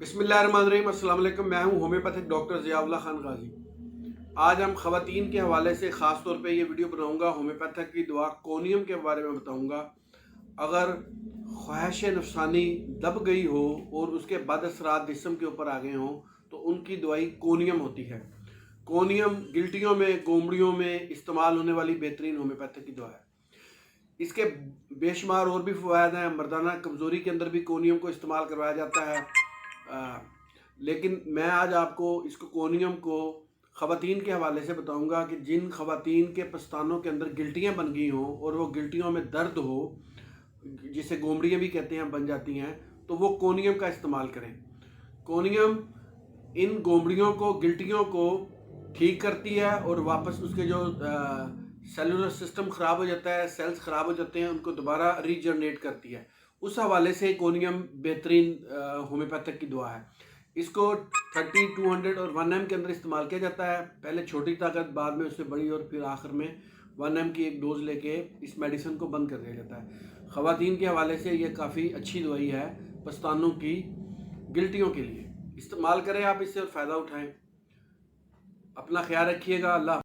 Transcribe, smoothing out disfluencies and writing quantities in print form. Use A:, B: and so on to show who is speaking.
A: बिस्मिल्लाहिर्रहमानिर्रहीम। अस्सलाम वालेकुम। मैं हूं होम्योपैथिक डॉक्टर ज़ियाउल्लाह खान गाजी। आज हम ख़वातीन के हवाले से ख़ास तौर पे ये वीडियो बनाऊंगा। होम्योपैथिक की दवा कोनियम के बारे में बताऊंगा। अगर ख्वाहिश नफसानी दब गई हो और उसके बाद असरात जिस्म के ऊपर आ गए हों तो उनकी दवाई कोनियम होती है। कोनियम गिल्टियों में, गोमड़ियों में इस्तेमाल होने वाली बेहतरीन होम्योपैथिक की दवा है। इसके बेशुमार और भी फ़वायद हैं। मर्दाना कमज़ोरी के अंदर भी कोनियम को इस्तेमाल करवाया जाता है। लेकिन मैं आज आपको इसको कोनियम को ख़वातीन के हवाले से बताऊंगा कि जिन ख़वातीन के पस्तानों के अंदर गिल्टियाँ बन गई हों और वो गिल्टियों में दर्द हो, जिसे गोमड़ियाँ भी कहते हैं, बन जाती हैं, तो वो कोनियम का इस्तेमाल करें। कोनियम इन गोमड़ियों को, गिल्टियों को ठीक करती है और वापस उसके जो सेलुलर सिस्टम ख़राब हो जाता है, सेल्स ख़राब हो जाते हैं, उनको दोबारा रीजनरेट करती है। उस हवाले से कोनियम बेहतरीन होम्योपैथिक की दवा है। इसको 30, 200 और 1 ml के अंदर इस्तेमाल किया जाता है। पहले छोटी ताकत, बाद में उससे बड़ी और फिर आखिर में 1 ml की एक डोज लेके इस मेडिसिन को बंद कर दिया जाता है। ख़वातीन के हवाले से ये काफ़ी अच्छी दवाई है पस्तानों की गिल्टियों के लिए। इस्तेमाल करें आप इससे और फ़ायदा उठाएं। अपना ख्याल रखिएगा। अल्लाह।